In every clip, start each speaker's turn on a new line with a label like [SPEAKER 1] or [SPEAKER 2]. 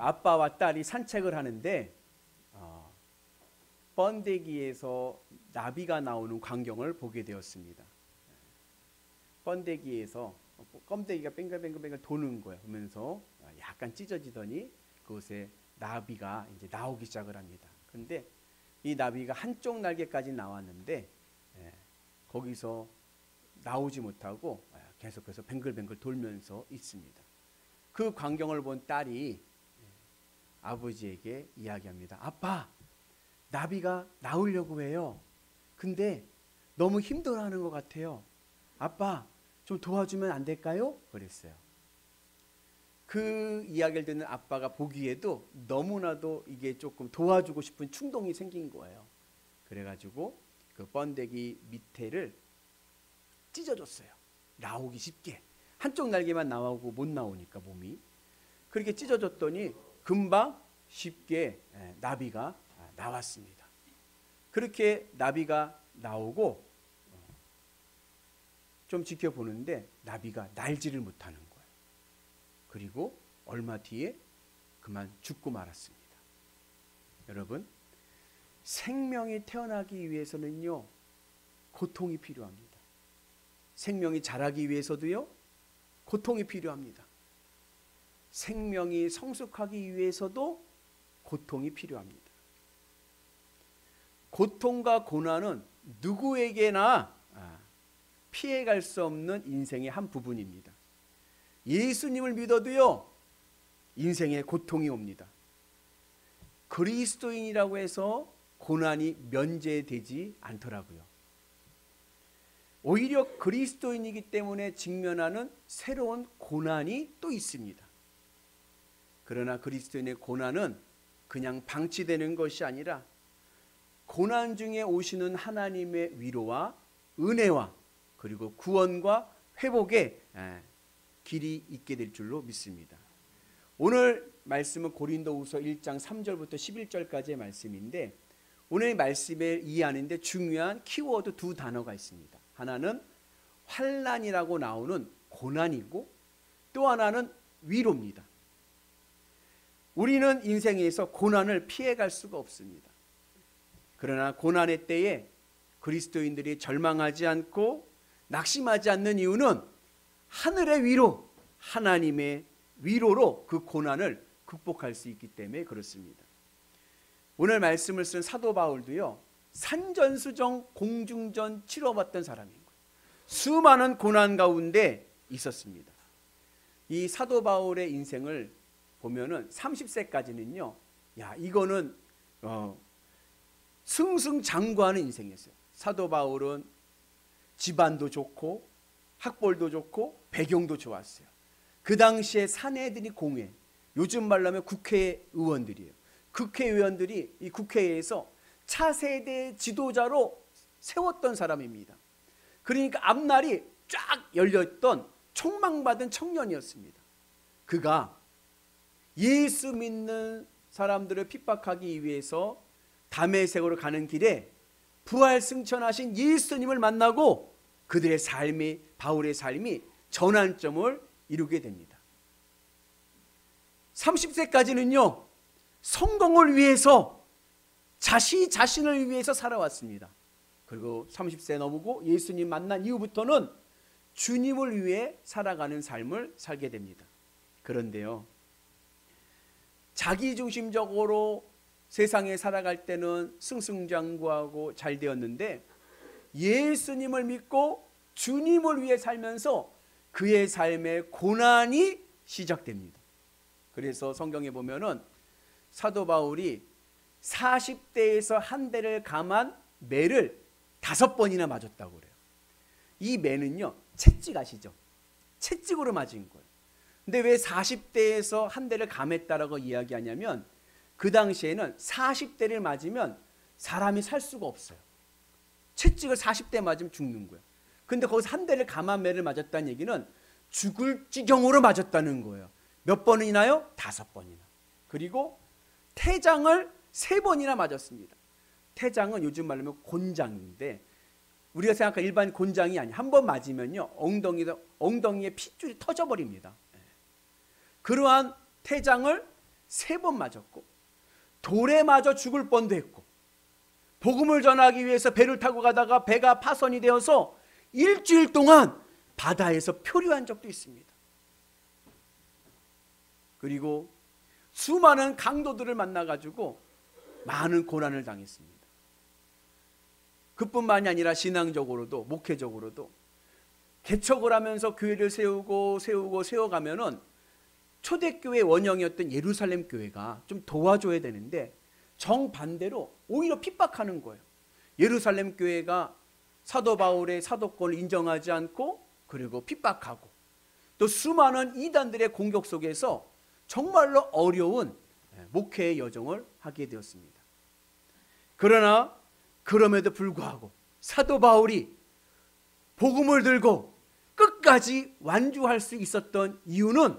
[SPEAKER 1] 아빠와 딸이 산책을 하는데 번데기에서 나비가 나오는 광경을 보게 되었습니다. 번데기에서 껌데기가 뱅글뱅글 도는 거예요. 보면서 약간 찢어지더니 그곳에 나비가 이제 나오기 시작을 합니다. 그런데 이 나비가 한쪽 날개까지 나왔는데 거기서 나오지 못하고 계속해서 뱅글뱅글 돌면서 있습니다. 그 광경을 본 딸이 아버지에게 이야기합니다. 아빠, 나비가 나오려고 해요. 근데 너무 힘들어하는 것 같아요. 아빠, 좀 도와주면 안 될까요? 그랬어요. 그 이야기를 듣는 아빠가 보기에도 너무나도 이게 조금 도와주고 싶은 충동이 생긴 거예요. 그래가지고 그 번데기 밑에를 찢어줬어요. 나오기 쉽게. 한쪽 날개만 나오고 못 나오니까 몸이. 그렇게 찢어줬더니 금방 쉽게 나비가 나왔습니다. 그렇게 나비가 나오고 좀 지켜보는데 나비가 날지를 못하는 거예요. 그리고 얼마 뒤에 그만 죽고 말았습니다. 여러분, 생명이 태어나기 위해서는요, 고통이 필요합니다. 생명이 자라기 위해서도요, 고통이 필요합니다. 생명이 성숙하기 위해서도 고통이 필요합니다. 고통과 고난은 누구에게나 피해갈 수 없는 인생의 한 부분입니다. 예수님을 믿어도요, 인생에 고통이 옵니다. 그리스도인이라고 해서 고난이 면제되지 않더라고요. 오히려 그리스도인이기 때문에 직면하는 새로운 고난이 또 있습니다. 그러나 그리스도인의 고난은 그냥 방치되는 것이 아니라 고난 중에 오시는 하나님의 위로와 은혜와 그리고 구원과 회복의 길이 있게 될 줄로 믿습니다. 오늘 말씀은 고린도후서 1장 3절부터 11절까지의 말씀인데, 오늘 말씀을 이해하는데 중요한 키워드 두 단어가 있습니다. 하나는 환난이라고 나오는 고난이고 또 하나는 위로입니다. 우리는 인생에서 고난을 피해갈 수가 없습니다. 그러나 고난의 때에 그리스도인들이 절망하지 않고 낙심하지 않는 이유는 하늘의 위로, 하나님의 위로로 그 고난을 극복할 수 있기 때문에 그렇습니다. 오늘 말씀을 쓴 사도 바울도요, 산전수정 공중전 치러봤던 사람인 거예요. 수많은 고난 가운데 있었습니다. 이 사도 바울의 인생을 보면은 30세까지는요, 이거는 승승장구하는 인생이었어요. 사도 바울은 집안도 좋고 학벌도 좋고 배경도 좋았어요. 그 당시에 사내들이 공회, 요즘 말로 하면 국회의원들이에요. 국회의원들이 이 국회에서 차세대 지도자로 세웠던 사람입니다. 그러니까 앞날이 쫙 열렸던 촉망받은 청년이었습니다. 그가 예수 믿는 사람들을 핍박하기 위해서 다메섹으로 가는 길에 부활승천하신 예수님을 만나고 그들의 삶이, 바울의 삶이 전환점을 이루게 됩니다. 30세까지는요, 성공을 위해서 자신을 위해서 살아왔습니다. 그리고 30세 넘고 예수님 만난 이후부터는 주님을 위해 살아가는 삶을 살게 됩니다. 그런데요, 자기중심적으로 세상에 살아갈 때는 승승장구하고 잘 되었는데 예수님을 믿고 주님을 위해 살면서 그의 삶에 고난이 시작됩니다. 그래서 성경에 보면은 사도 바울이 40대에서 한 대를 감한 매를 5번이나 맞았다고 그래요. 이 매는요, 채찍 아시죠? 채찍으로 맞은 거예요. 근데 왜 40대에서 한 대를 감했다라고 이야기하냐면, 그 당시에는 40대를 맞으면 사람이 살 수가 없어요. 채찍을 40대 맞으면 죽는 거예요. 근데 거기서 한 대를 감한 매를 맞았다는 얘기는 죽을 지경으로 맞았다는 거예요. 몇 번이나요? 5번이나. 그리고 태장을 3번이나 맞았습니다. 태장은 요즘 말로 하면 곤장인데, 우리가 생각하는 일반 곤장이 아니에요. 한 번 맞으면요, 엉덩이에 핏줄이 터져버립니다. 그러한 태장을 3번 맞았고 돌에 맞아 죽을 뻔도 했고 복음을 전하기 위해서 배를 타고 가다가 배가 파손이 되어서 일주일 동안 바다에서 표류한 적도 있습니다. 그리고 수많은 강도들을 만나가지고 많은 고난을 당했습니다. 그뿐만이 아니라 신앙적으로도 목회적으로도 개척을 하면서 교회를 세워가면은 초대교회 원형이었던 예루살렘 교회가 좀 도와줘야 되는데 정반대로 오히려 핍박하는 거예요. 예루살렘 교회가 사도 바울의 사도권을 인정하지 않고 그리고 핍박하고 또 수많은 이단들의 공격 속에서 정말로 어려운 목회의 여정을 하게 되었습니다. 그러나 그럼에도 불구하고 사도 바울이 복음을 들고 끝까지 완주할 수 있었던 이유는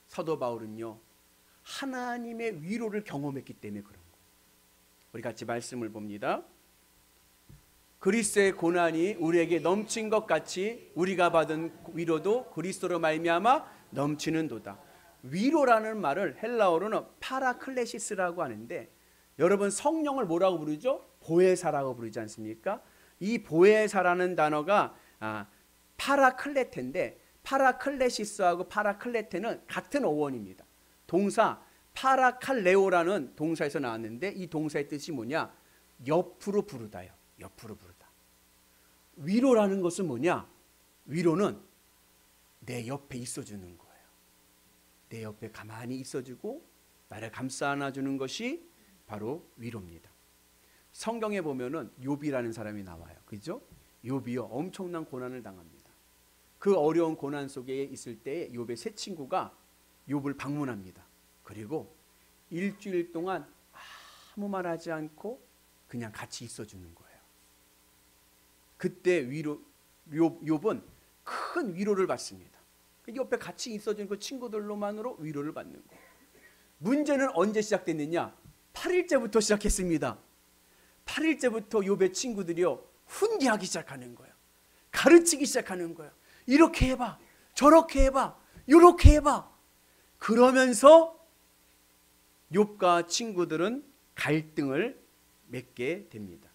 [SPEAKER 1] 사도 바울은요 하나님의 위로를 경험했기 때문에 그런 거예요. 우리 같이 말씀을 봅니다. 그리스도의 고난이 우리에게 넘친 것 같이 우리가 받은 위로도 그리스도로 말미암아 넘치는도다. 위로라는 말을 헬라어로는 파라클레시스라고 하는데 여러분 성령을 뭐라고 부르죠? 보혜사라고 부르지 않습니까? 이 보혜사라는 단어가 파라클레테인데 파라클레시스하고 파라클레테는 같은 어원입니다. 동사 파라칼레오라는 동사에서 나왔는데 이 동사의 뜻이 뭐냐? 옆으로 부르다요. 옆으로 부르다. 위로라는 것은 뭐냐? 위로는 내 옆에 있어주는 거예요. 내 옆에 가만히 있어주고 나를 감싸 안아주는 것이 바로 위로입니다. 성경에 보면은 욥이라는 사람이 나와요. 그죠? 욥이요 엄청난 고난을 당합니다. 그 어려운 고난 속에 있을 때 욥의 세 친구가 욥을 방문합니다. 그리고 일주일 동안 아무 말하지 않고 그냥 같이 있어주는 거예요. 그때 욥은 큰 위로를 받습니다. 옆에 같이 있어주는 그 친구들로만으로 위로를 받는 거예요. 문제는 언제 시작됐느냐? 8일째부터 시작했습니다. 8일째부터 욥의 친구들이요 훈계하기 시작하는 거예요. 가르치기 시작하는 거예요. 이렇게 해봐, 저렇게 해봐, 이렇게 해봐. 그러면서 욥과 친구들은 갈등을 맺게 됩니다.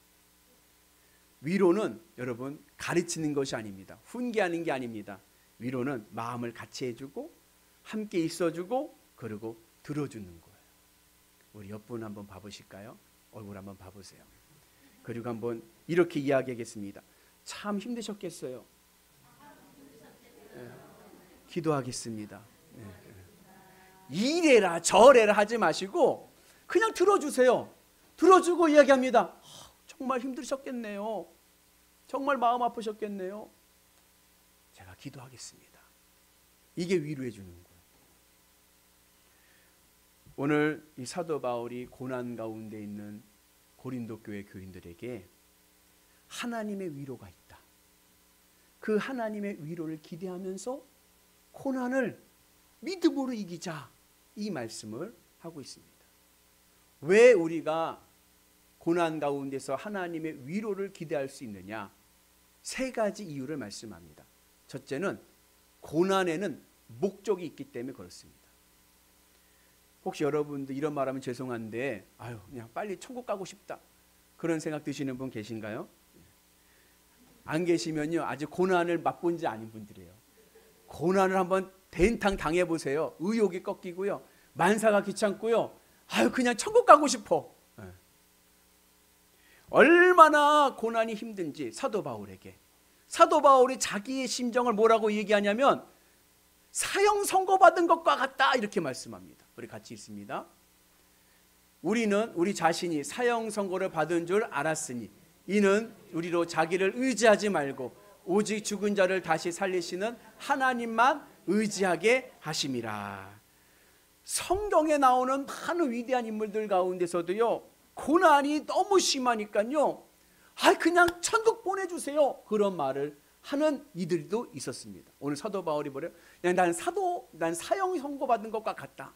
[SPEAKER 1] 위로는 여러분 가르치는 것이 아닙니다. 훈계하는 게 아닙니다. 위로는 마음을 같이 해주고 함께 있어주고 그리고 들어주는 거예요. 우리 옆분 한번 봐보실까요? 얼굴 한번 봐보세요. 그리고 한번 이렇게 이야기하겠습니다. 참 힘드셨겠어요. 네. 기도하겠습니다. 네. 이래라 저래라 하지 마시고 그냥 들어주세요. 들어주고 이야기합니다. 정말 힘드셨겠네요. 정말 마음 아프셨겠네요. 제가 기도하겠습니다. 이게 위로해 주는 거예요. 오늘 이 사도 바울이 고난 가운데 있는 고린도 교회 교인들에게 하나님의 위로가 있다. 그 하나님의 위로를 기대하면서 고난을 믿음으로 이기자 이 말씀을 하고 있습니다. 왜 우리가 고난 가운데서 하나님의 위로를 기대할 수 있느냐? 3가지 이유를 말씀합니다. 첫째는 고난에는 목적이 있기 때문에 그렇습니다. 혹시 여러분들 이런 말하면 죄송한데 그냥 빨리 천국 가고 싶다 그런 생각 드시는 분 계신가요? 안 계시면요 아직 고난을 맛본 지 아닌 분들이에요. 고난을 한번 된탕 당해보세요. 의욕이 꺾이고요 만사가 귀찮고요 그냥 천국 가고 싶어. 얼마나 고난이 힘든지 사도 바울이 자기의 심정을 뭐라고 얘기하냐면 사형 선고받은 것과 같다 이렇게 말씀합니다. 우리 같이 있습니다. 우리는 우리 자신이 사형 선고를 받은 줄 알았으니 이는 우리로 자기를 의지하지 말고 오직 죽은 자를 다시 살리시는 하나님만 의지하게 하심이라. 성경에 나오는 많은 위대한 인물들 가운데서도요 고난이 너무 심하니까요 그냥 천국 보내주세요 그런 말을 하는 이들도 있었습니다. 오늘 사도 바울이 뭐래요? 난 사형 선고받은 것과 같다.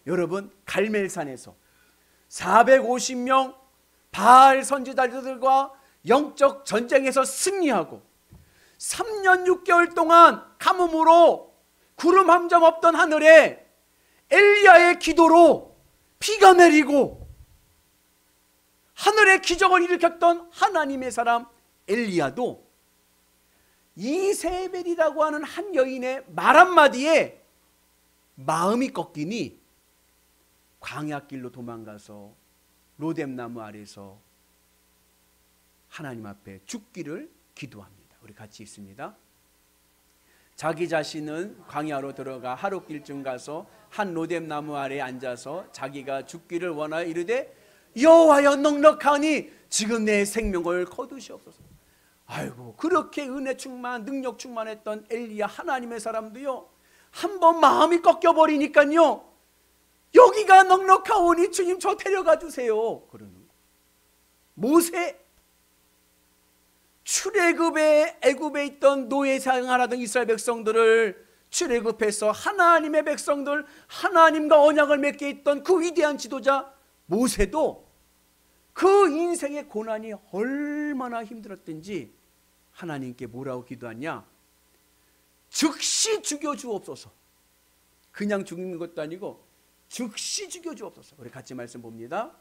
[SPEAKER 1] 여러분 갈멜산에서 450명 바알 선지자들과 영적 전쟁에서 승리하고 3년 6개월 동안 가뭄으로 구름 한 점 없던 하늘에 엘리야의 기도로 비가 내리고 하늘의 기적을 일으켰던 하나님의 사람 엘리야도 이세벨이라고 하는 한 여인의 말 한마디에 마음이 꺾이니 광야길로 도망가서 로뎀나무 아래서 하나님 앞에 죽기를 기도합니다. 우리 같이 읽습니다. 자기 자신은 광야로 들어가 하룻길쯤 가서 한 로뎀나무 아래에 앉아서 자기가 죽기를 원하여 이르되 여호와여 넉넉하니 지금 내 생명을 거두시옵소서. 아이고, 그렇게 은혜 충만 능력 충만했던 엘리야 하나님의 사람도요, 한번 마음이 꺾여버리니까요, 여기가 넉넉하오니 주님 저 데려가 주세요 그러는 거예요. 모세, 출애굽에 애굽에 있던 노예 생활하던 이스라엘 백성들을 출애굽해서 하나님의 백성들, 하나님과 언약을 맺게 했던 그 위대한 지도자 모세도 그 인생의 고난이 얼마나 힘들었던지 하나님께 뭐라고 기도하냐? 즉시 죽여주옵소서. 그냥 죽는 것도 아니고 즉시 죽여주옵소서. 우리 같이 말씀 봅니다.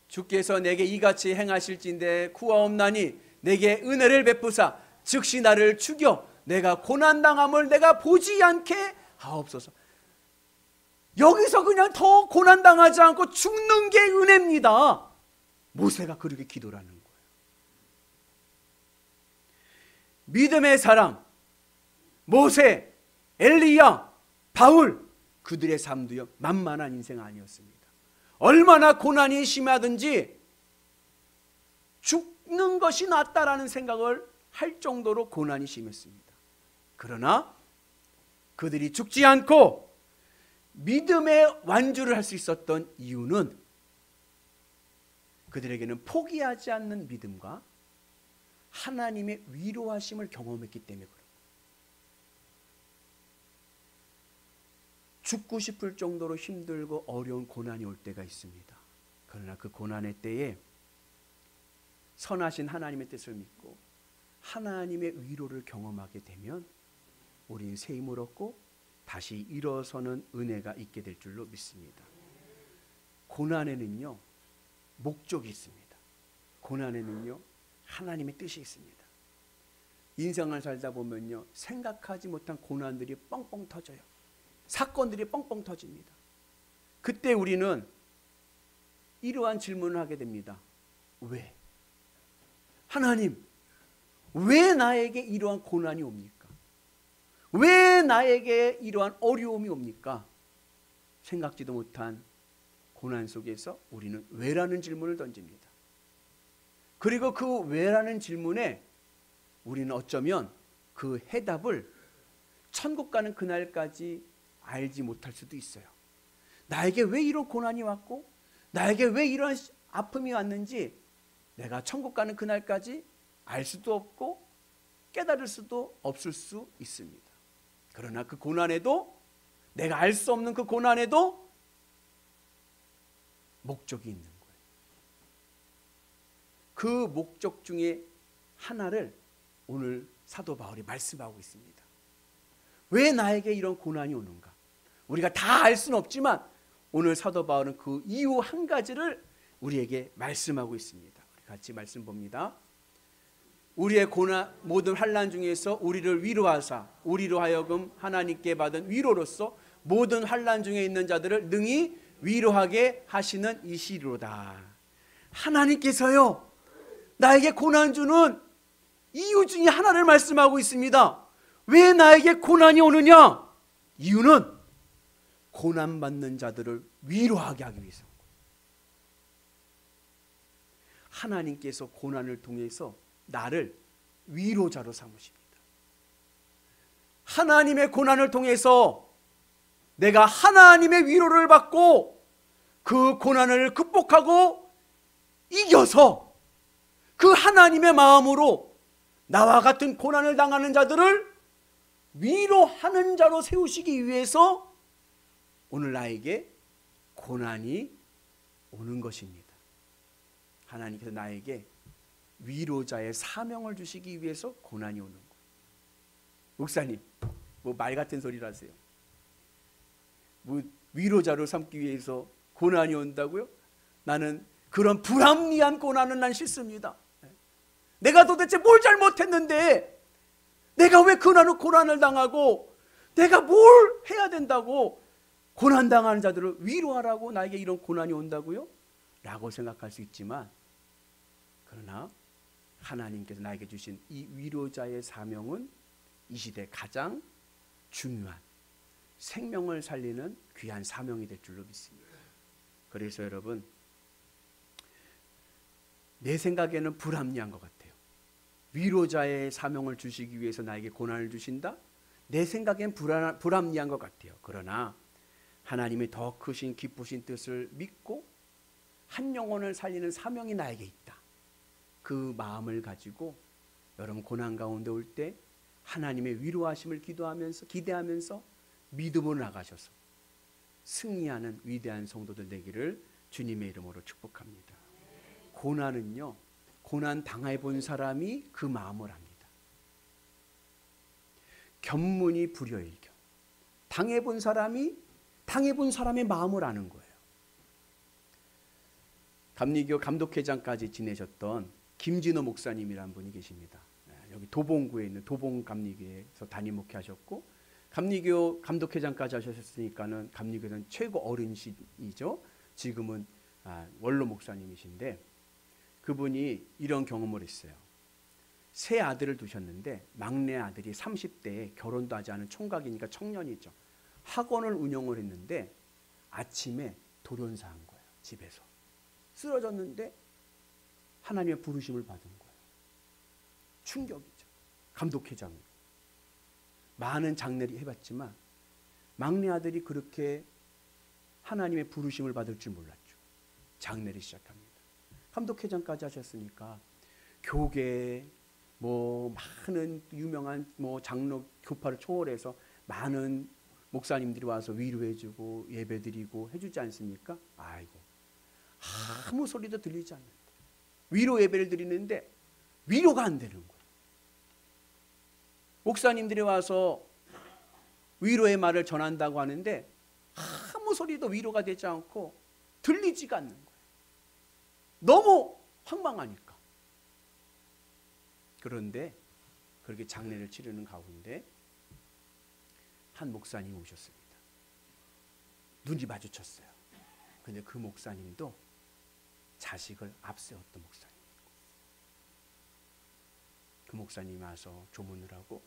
[SPEAKER 1] 주께서 내게 이같이 행하실진대 구하옵나니 내게 은혜를 베푸사 즉시 나를 죽여 내가 고난당함을 내가 보지 않게 하옵소서. 여기서 그냥 더 고난당하지 않고 죽는 게 은혜입니다. 모세가 그렇게 기도를 하는 거예요. 믿음의 사람 모세, 엘리야, 바울, 그들의 삶도요 만만한 인생 아니었습니다. 얼마나 고난이 심하든지 죽는 것이 낫다라는 생각을 할 정도로 고난이 심했습니다. 그러나 그들이 죽지 않고 믿음의 완주를 할 수 있었던 이유는 그들에게는 포기하지 않는 믿음과 하나님의 위로하심을 경험했기 때문에 그래요. 죽고 싶을 정도로 힘들고 어려운 고난이 올 때가 있습니다. 그러나 그 고난의 때에 선하신 하나님의 뜻을 믿고 하나님의 위로를 경험하게 되면 우리는 새 힘을 얻고 다시 일어서는 은혜가 있게 될 줄로 믿습니다. 고난에는요 목적이 있습니다. 고난에는요 하나님의 뜻이 있습니다. 인생을 살다 보면요 생각하지 못한 고난들이 뻥뻥 터져요. 사건들이 뻥뻥 터집니다. 그때 우리는 이러한 질문을 하게 됩니다. 왜? 하나님, 왜 나에게 이러한 고난이 옵니까? 왜 나에게 이러한 어려움이 옵니까? 생각지도 못한 고난 속에서 우리는 왜라는 질문을 던집니다. 그리고 그 왜라는 질문에 우리는 어쩌면 그 해답을 천국 가는 그날까지 알지 못할 수도 있어요. 나에게 왜 이런 고난이 왔고 나에게 왜 이런 아픔이 왔는지 내가 천국 가는 그날까지 알 수도 없고 깨달을 수도 없을 수 있습니다. 그러나 그 고난에도 내가 알 수 없는 그 고난에도 목적이 있는 거예요. 그 목적 중에 하나를 오늘 사도 바울이 말씀하고 있습니다. 왜 나에게 이런 고난이 오는가? 우리가 다 알 수는 없지만 오늘 사도 바울은 그 이유 한 가지를 우리에게 말씀하고 있습니다. 우리 같이 말씀 봅니다. 우리의 고난 모든 환난 중에서 우리를 위로하사 우리로 하여금 하나님께 받은 위로로서 모든 환난 중에 있는 자들을 능히 위로하게 하시는 이시로다. 하나님께서요 나에게 고난 주는 이유 중에 하나를 말씀하고 있습니다. 왜 나에게 고난이 오느냐? 이유는 고난받는 자들을 위로하게 하기 위해서. 하나님께서 고난을 통해서 나를 위로자로 삼으십니다. 하나님의 고난을 통해서 내가 하나님의 위로를 받고 그 고난을 극복하고 이겨서 그 하나님의 마음으로 나와 같은 고난을 당하는 자들을 위로하는 자로 세우시기 위해서 오늘 나에게 고난이 오는 것입니다. 하나님께서 나에게 위로자의 사명을 주시기 위해서 고난이 오는 거예요. 목사님, 뭐 말 같은 소리를 하세요. 위로자로 삼기 위해서 고난이 온다고요? 나는 그런 불합리한 고난은 난 싫습니다. 내가 도대체 뭘 잘못했는데 내가 왜 고난을 당하고 내가 뭘 해야 된다고 고난당하는 자들을 위로하라고 나에게 이런 고난이 온다고요? 라고 생각할 수 있지만, 그러나 하나님께서 나에게 주신 이 위로자의 사명은 이 시대 가장 중요한 생명을 살리는 귀한 사명이 될 줄로 믿습니다. 그래서 여러분, 내 생각에는 불합리한 것 같아요. 위로자의 사명을 주시기 위해서 나에게 고난을 주신다? 내 생각엔 불합리한 것 같아요. 그러나 하나님의 더 크신 기쁘신 뜻을 믿고 한 영혼을 살리는 사명이 나에게 있다. 그 마음을 가지고 여러분 고난 가운데 올 때 하나님의 위로하심을 기대하면서 믿음으로 나가셔서 승리하는 위대한 성도들 되기를 주님의 이름으로 축복합니다. 고난은요, 고난 당해본 사람이 그 마음을 합니다. 견문이 불여일견. 당해본 사람의 마음을 아는 거예요. 감리교 감독회장까지 지내셨던 김진호 목사님이라는 분이 계십니다. 여기 도봉구에 있는 도봉감리교에서 담임 목회하셨고, 감리교 감독회장까지 하셨으니까는 감리교는 최고 어른이죠. 지금은 원로 목사님이신데, 그분이 이런 경험을 했어요. 세 아들을 두셨는데 막내 아들이 30대에 결혼도 하지 않은 총각이니까 청년이죠. 학원을 운영을 했는데 아침에 돌연사한 거예요. 집에서 쓰러졌는데 하나님의 부르심을 받은 거예요. 충격이죠. 감독회장이 많은 장례를 해봤지만 막내 아들이 그렇게 하나님의 부르심을 받을 줄 몰랐죠. 장례를 시작합니다. 감독회장까지 하셨으니까 교계 많은 유명한 장로 교파를 초월해서 많은 목사님들이 와서 위로해주고 예배드리고 해주지 않습니까? 아이고, 아무 소리도 들리지 않는데 위로 예배를 드리는데 위로가 안 되는 거예요. 목사님들이 와서 위로의 말을 전한다고 하는데 아무 소리도 위로가 되지 않고 들리지가 않는 거예요. 너무 황망하니까. 그런데 그렇게 장례를 치르는 가운데 한 목사님이 오셨습니다. 눈이 마주쳤어요. 그런데 그 목사님도 자식을 앞세웠던 목사님이고, 그 목사님이 와서 조문을 하고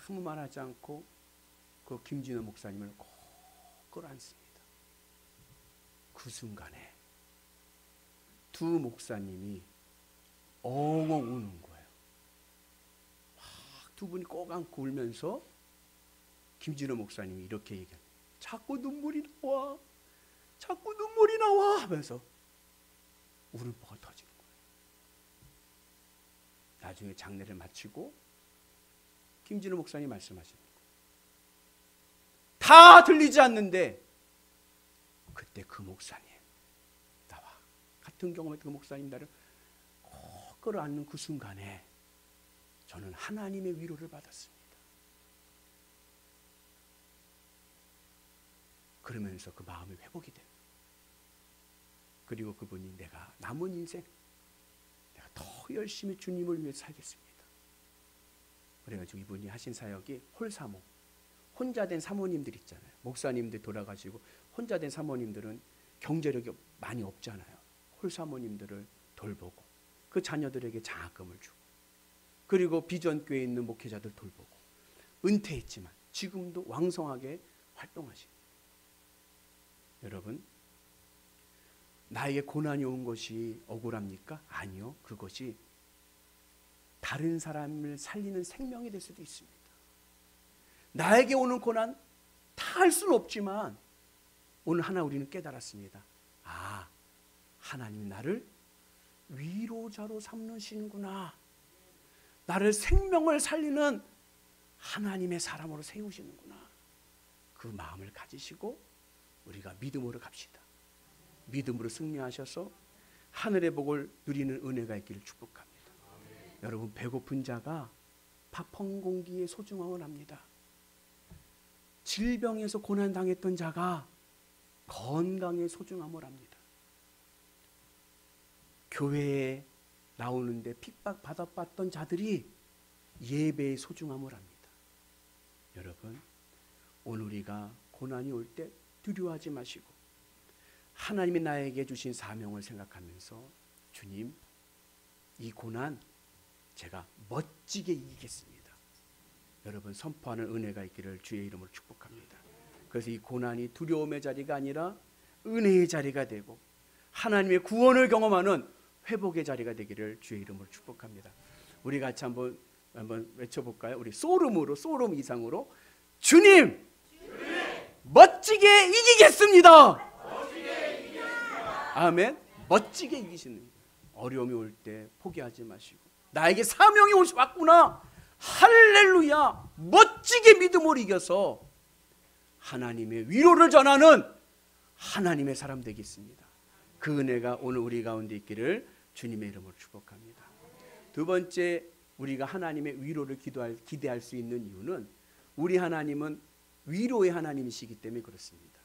[SPEAKER 1] 아무 말하지 않고 그 김진호 목사님을 꼭 끌어안습니다. 그 순간에 두 목사님이 엉엉 우는 거예요. 두 분이 꼭 안고 울면서 김진호 목사님이 이렇게 얘기합니다. 자꾸 눈물이 나와, 자꾸 눈물이 나와 하면서 울음보가 터지는 거예요. 나중에 장례를 마치고 김진호 목사님이 말씀하십니다. 다 들리지 않는데 그때 그 목사님, 나와 같은 경험했던 그 목사님 나를 꼭 끌어안는 그 순간에 저는 하나님의 위로를 받았습니다. 그러면서 그 마음이 회복이 돼요. 그리고 그분이 내가 남은 인생 내가 더 열심히 주님을 위해 살겠습니다. 그래가지고 이분이 하신 사역이 홀사모, 혼자 된 사모님들 있잖아요. 목사님들 돌아가시고 혼자 된 사모님들은 경제력이 많이 없잖아요. 홀사모님들을 돌보고 그 자녀들에게 장학금을 주고, 그리고 비전교회에 있는 목회자들 돌보고, 은퇴했지만 지금도 왕성하게 활동하십니다. 여러분, 나에게 고난이 온 것이 억울합니까? 아니요. 그것이 다른 사람을 살리는 생명이 될 수도 있습니다. 나에게 오는 고난 다 할 수는 없지만 오늘 하나 우리는 깨달았습니다. 아, 하나님이 나를 위로자로 삼으시는구나. 나를 생명을 살리는 하나님의 사람으로 세우시는구나. 그 마음을 가지시고 우리가 믿음으로 갑시다. 믿음으로 승리하셔서 하늘의 복을 누리는 은혜가 있기를 축복합니다. 여러분, 배고픈 자가 밥 한 공기의 소중함을 압니다. 질병에서 고난당했던 자가 건강의 소중함을 압니다. 교회에 나오는데 핍박받았던 자들이 예배의 소중함을 압니다. 여러분, 오늘 우리가 고난이 올 때 두려워하지 마시고 하나님이 나에게 주신 사명을 생각하면서 주님, 이 고난 제가 멋지게 이기겠습니다. 여러분, 선포하는 은혜가 있기를 주의 이름으로 축복합니다. 그래서 이 고난이 두려움의 자리가 아니라 은혜의 자리가 되고 하나님의 구원을 경험하는 회복의 자리가 되기를 주의 이름으로 축복합니다. 우리 같이 한번 외쳐볼까요? 우리 소름 이상으로 주님, 멋지게 이기겠습니다. 아멘. 멋지게 이기시는, 어려움이 올 때 포기하지 마시고 나에게 사명이 왔구나, 할렐루야, 멋지게 믿음으로 이겨서 하나님의 위로를 전하는 하나님의 사람 되겠습니다. 그 은혜가 오늘 우리 가운데 있기를 주님의 이름으로 축복합니다. 두 번째, 우리가 하나님의 위로를 기대할 수 있는 이유는 우리 하나님은 위로의 하나님이시기 때문에 그렇습니다.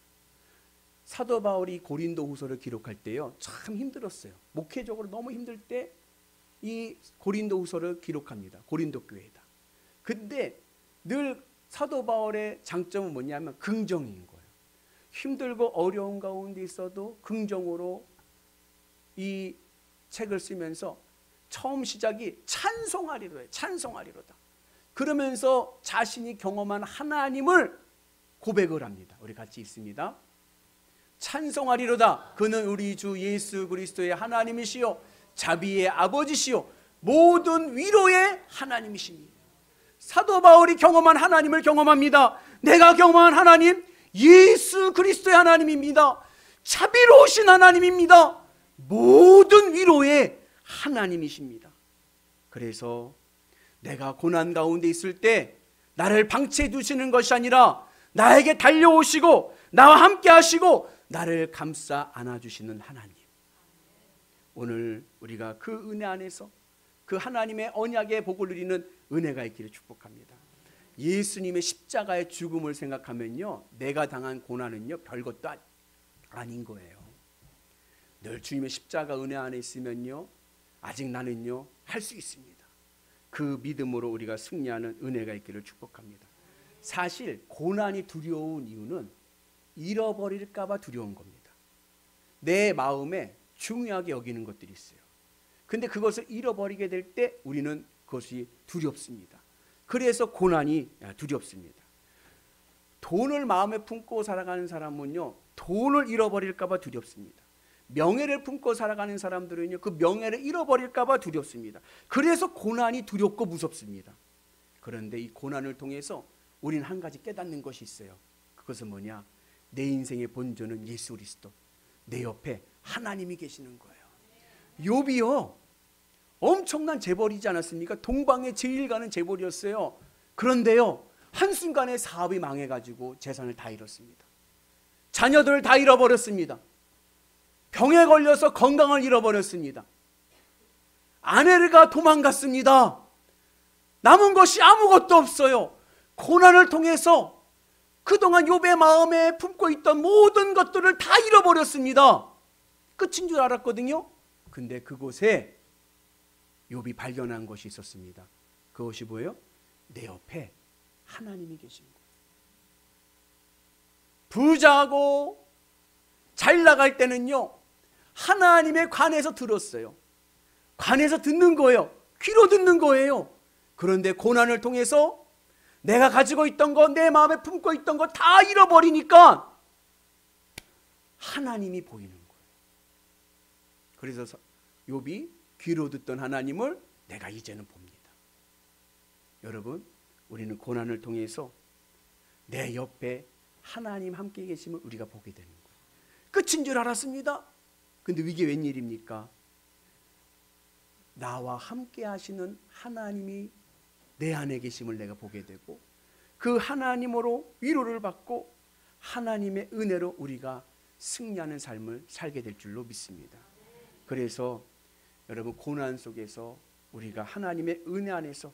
[SPEAKER 1] 사도 바울이 고린도 후서를 기록할 때요, 참 힘들었어요. 목회적으로 너무 힘들 때 이 고린도 후서를 기록합니다. 고린도 교회에다. 근데 늘 사도 바울의 장점은 뭐냐면 긍정인 거예요. 힘들고 어려운 가운데 있어도 긍정으로 이 책을 쓰면서 처음 시작이 찬송하리로 해요. 찬송하리로다. 그러면서 자신이 경험한 하나님을 고백을 합니다. 우리 같이 읽습니다. 찬송하리로다. 그는 우리 주 예수 그리스도의 하나님이시요 자비의 아버지시요 모든 위로의 하나님이십니다. 사도 바울이 경험한 하나님을 경험합니다. 내가 경험한 하나님, 예수 그리스도의 하나님입니다. 자비로우신 하나님입니다. 모든 위로의 하나님이십니다. 그래서 내가 고난 가운데 있을 때 나를 방치해 두시는 것이 아니라 나에게 달려오시고 나와 함께 하시고 나를 감싸 안아주시는 하나님. 오늘 우리가 그 은혜 안에서 그 하나님의 언약의 복을 누리는 은혜가 있기를 축복합니다. 예수님의 십자가의 죽음을 생각하면요, 내가 당한 고난은요 별것도 아닌 거예요. 늘 주님의 십자가 은혜 안에 있으면요, 아직 나는요 할 수 있습니다. 그 믿음으로 우리가 승리하는 은혜가 있기를 축복합니다. 사실 고난이 두려운 이유는 잃어버릴까 봐 두려운 겁니다. 내 마음에 중요하게 여기는 것들이 있어요. 근데 그것을 잃어버리게 될 때 우리는 그것이 두렵습니다. 그래서 고난이 두렵습니다. 돈을 마음에 품고 살아가는 사람은요, 돈을 잃어버릴까 봐 두렵습니다. 명예를 품고 살아가는 사람들은요, 그 명예를 잃어버릴까 봐 두렵습니다. 그래서 고난이 두렵고 무섭습니다. 그런데 이 고난을 통해서 우리는 한 가지 깨닫는 것이 있어요. 그것은 뭐냐? 내 인생의 본전은 예수 그리스도, 내 옆에 하나님이 계시는 거예요. 욥이요, 엄청난 재벌이지 않았습니까? 동방의 제일 가는 재벌이었어요. 그런데요, 한순간에 사업이 망해가지고 재산을 다 잃었습니다. 자녀들을 다 잃어버렸습니다. 병에 걸려서 건강을 잃어버렸습니다. 아내가 도망갔습니다. 남은 것이 아무것도 없어요. 고난을 통해서 그동안 욥의 마음에 품고 있던 모든 것들을 다 잃어버렸습니다. 끝인 줄 알았거든요. 근데 그곳에 욥이 발견한 것이 있었습니다. 그것이 뭐예요? 내 옆에 하나님이 계신 거예요. 부자고 잘 나갈 때는요, 하나님의 관에서 들었어요. 관에서 듣는 거예요. 귀로 듣는 거예요. 그런데 고난을 통해서 내가 가지고 있던 거, 내 마음에 품고 있던 거 다 잃어버리니까 하나님이 보이는 거예요. 그래서 욥이 귀로 듣던 하나님을 내가 이제는 봅니다. 여러분, 우리는 고난을 통해서 내 옆에 하나님 함께 계심을 우리가 보게 되는 거예요. 끝인 줄 알았습니다. 근데 이게 웬일입니까? 나와 함께 하시는 하나님이 내 안에 계심을 내가 보게 되고, 그 하나님으로 위로를 받고 하나님의 은혜로 우리가 승리하는 삶을 살게 될 줄로 믿습니다. 그래서 여러분, 고난 속에서 우리가 하나님의 은혜 안에서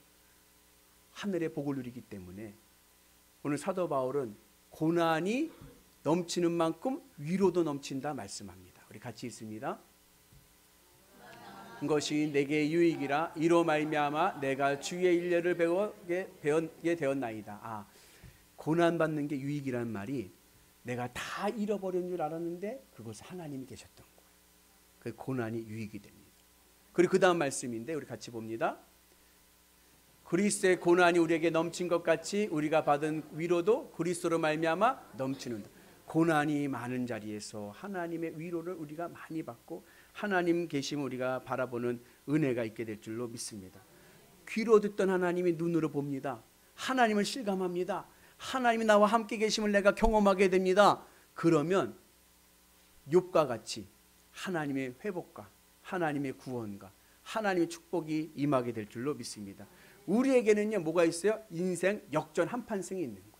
[SPEAKER 1] 하늘의 복을 누리기 때문에 오늘 사도 바울은 고난이 넘치는 만큼 위로도 넘친다 말씀합니다. 우리 같이 읽습니다. 것이 내게 유익이라 이로 말미암아 내가 주의 일례를 배우게 되었나이다. 고난 받는 게 유익이라는 말이 내가 다 잃어버린 줄 알았는데 그것은 하나님이 계셨던 거예요. 그 고난이 유익이 됩니다. 그리고 그 다음 말씀인데 우리 같이 봅니다. 그리스도의 고난이 우리에게 넘친 것 같이 우리가 받은 위로도 그리스도로 말미암아 넘치는다. 고난이 많은 자리에서 하나님의 위로를 우리가 많이 받고 하나님 계심을 우리가 바라보는 은혜가 있게 될 줄로 믿습니다. 귀로 듣던 하나님이 눈으로 봅니다. 하나님을 실감합니다. 하나님이 나와 함께 계심을 내가 경험하게 됩니다. 그러면 욥과 같이 하나님의 회복과 하나님의 구원과 하나님의 축복이 임하게 될 줄로 믿습니다. 우리에게는요 뭐가 있어요? 인생 역전 한판승이 있는 거예요.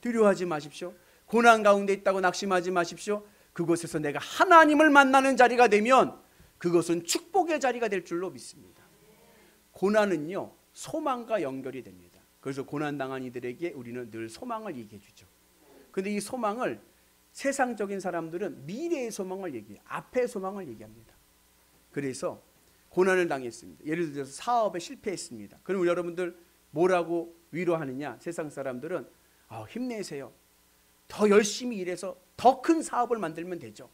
[SPEAKER 1] 두려워하지 마십시오. 고난 가운데 있다고 낙심하지 마십시오. 그곳에서 내가 하나님을 만나는 자리가 되면 그것은 축복의 자리가 될 줄로 믿습니다. 고난은요 소망과 연결이 됩니다. 그래서 고난당한 이들에게 우리는 늘 소망을 얘기해 주죠. 그런데 이 소망을 세상적인 사람들은 미래의 소망을 얘기해요. 앞의 소망을 얘기합니다. 그래서 고난을 당했습니다. 예를 들어서 사업에 실패했습니다. 그럼 여러분들 뭐라고 위로하느냐? 세상 사람들은 힘내세요. 더 열심히 일해서 더 큰 사업을 만들면 되죠.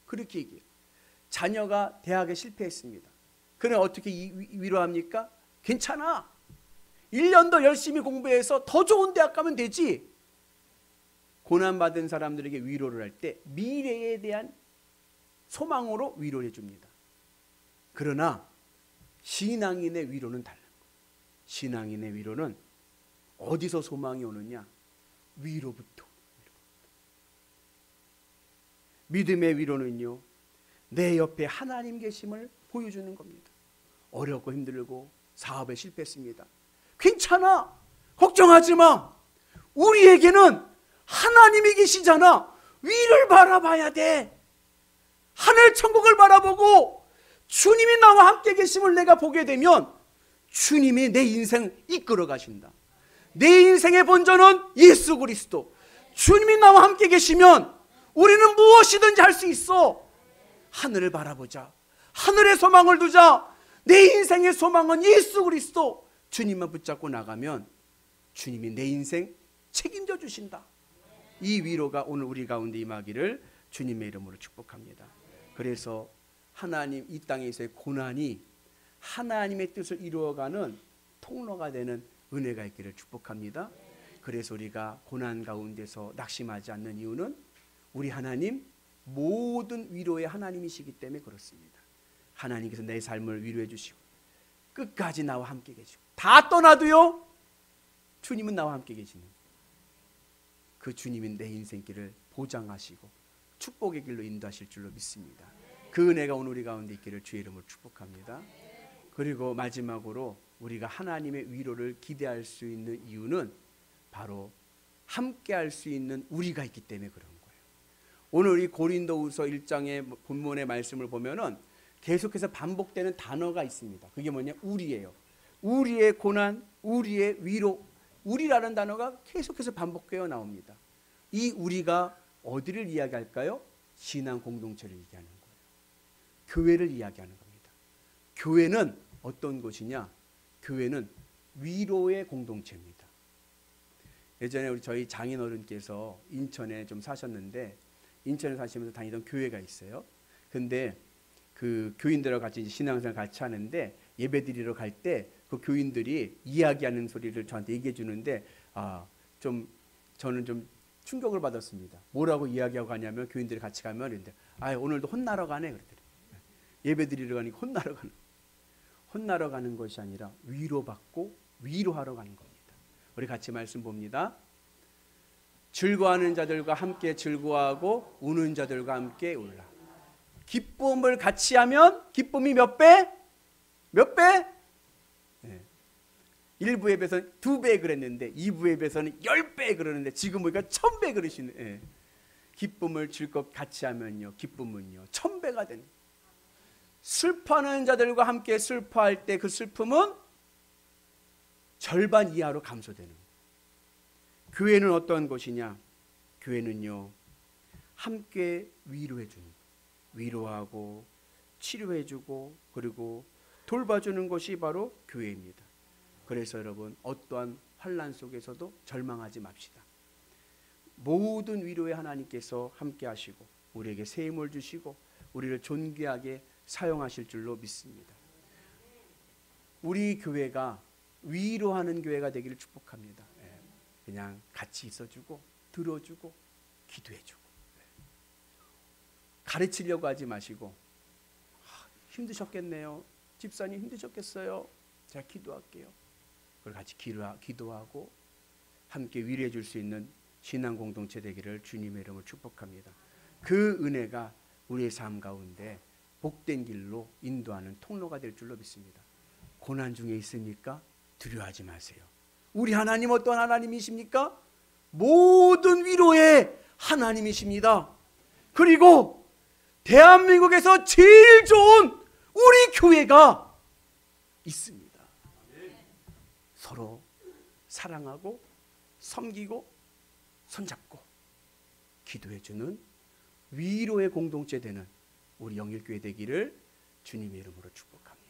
[SPEAKER 1] 그렇게 얘기해요. 자녀가 대학에 실패했습니다. 그럼 어떻게 위로합니까? 괜찮아. 1년 더 열심히 공부해서 더 좋은 대학 가면 되지. 고난받은 사람들에게 위로를 할 때 미래에 대한 소망으로 위로를 해줍니다. 그러나 신앙인의 위로는 달라요. 신앙인의 위로는 어디서 소망이 오느냐? 위로부터. 믿음의 위로는요 내 옆에 하나님 계심을 보여주는 겁니다. 어렵고 힘들고 사업에 실패했습니다. 괜찮아. 걱정하지 마. 우리에게는 하나님이 계시잖아. 위를 바라봐야 돼. 하늘 천국을 바라보고 주님이 나와 함께 계심을 내가 보게 되면 주님이 내 인생 이끌어 가신다. 내 인생의 본전은 예수 그리스도. 주님이 나와 함께 계시면 우리는 무엇이든지 할 수 있어. 하늘을 바라보자. 하늘의 소망을 두자. 내 인생의 소망은 예수 그리스도. 주님만 붙잡고 나가면 주님이 내 인생 책임져 주신다. 이 위로가 오늘 우리 가운데 임하기를 주님의 이름으로 축복합니다. 그래서 하나님 이 땅에서의 고난이 하나님의 뜻을 이루어가는 통로가 되는 은혜가 있기를 축복합니다. 그래서 우리가 고난 가운데서 낙심하지 않는 이유는 우리 하나님 모든 위로의 하나님이시기 때문에 그렇습니다. 하나님께서 내 삶을 위로해 주시고 끝까지 나와 함께 계시고 다 떠나도요 주님은 나와 함께 계시는 그 주님이 내 인생길을 보장하시고 축복의 길로 인도하실 줄로 믿습니다. 그 은혜가 오늘 우리 가운데 있기를 주의 이름으로 축복합니다. 그리고 마지막으로 우리가 하나님의 위로를 기대할 수 있는 이유는 바로 함께 할 수 있는 우리가 있기 때문에 그런 거예요. 오늘 이 고린도후서 1장의 본문의 말씀을 보면은 계속해서 반복되는 단어가 있습니다. 그게 뭐냐? 우리예요. 우리의 고난, 우리의 위로, 우리라는 단어가 계속해서 반복되어 나옵니다. 이 우리가 어디를 이야기할까요? 신앙 공동체를 얘기하는 거예요. 교회를 이야기하는 겁니다. 교회는 어떤 곳이냐? 교회는 위로의 공동체입니다. 예전에 우리 저희 장인어른께서 인천에 좀 사셨는데 인천에 사시면서 다니던 교회가 있어요. 근데 그 교인들하고 같이 신앙생활 같이 하는데 예배드리러 갈 때 그 교인들이 이야기하는 소리를 저한테 얘기해 주는데 저는 좀 충격을 받았습니다. 뭐라고 이야기하고 가냐면 교인들이 같이 가면 그런데 오늘도 혼나러 가네 그러더래요. 예배드리러 가니까 혼나러 가는 것이 아니라 위로받고 위로하러 가는 겁니다. 우리 같이 말씀 봅니다. 즐거워하는 자들과 함께 즐거워하고 우는 자들과 함께 울라. 기쁨을 같이 하면 기쁨이 몇 배? 몇 배? 네. 1부 예배에서는 2배 그랬는데 2부 예배에서는 10배 그러는데 지금 보니까 1000배 그러시네. 네. 기쁨을 즐겁 같이 하면요 기쁨은요 1000배가 되는. 슬퍼하는 자들과 함께 슬퍼할 때 그 슬픔은 절반 이하로 감소되는. 교회는 어떤 곳이냐? 교회는요, 함께 위로해 주는, 위로하고 치료해 주고 그리고 돌봐주는 것이 바로 교회입니다. 그래서 여러분, 어떠한 환난 속에서도 절망하지 맙시다. 모든 위로에 하나님께서 함께 하시고 우리에게 새 힘을 주시고 우리를 존귀하게 사용하실 줄로 믿습니다. 우리 교회가 위로하는 교회가 되기를 축복합니다. 그냥 같이 있어주고 들어주고 기도해주고, 가르치려고 하지 마시고, 힘드셨겠네요, 집사님 힘드셨겠어요, 제가 기도할게요. 그걸 같이 기도하고 함께 위로해 줄 수 있는 신앙 공동체 되기를 주님의 이름으로 축복합니다. 그 은혜가 우리의 삶 가운데 복된 길로 인도하는 통로가 될 줄로 믿습니다. 고난 중에 있으니까 두려워하지 마세요. 우리 하나님 어떤 하나님이십니까? 모든 위로의 하나님이십니다. 그리고 대한민국에서 제일 좋은 우리 교회가 있습니다. 서로 사랑하고 섬기고 손잡고 기도해주는 위로의 공동체 되는 우리 영일교회 되기를 주님의 이름으로 축복합니다.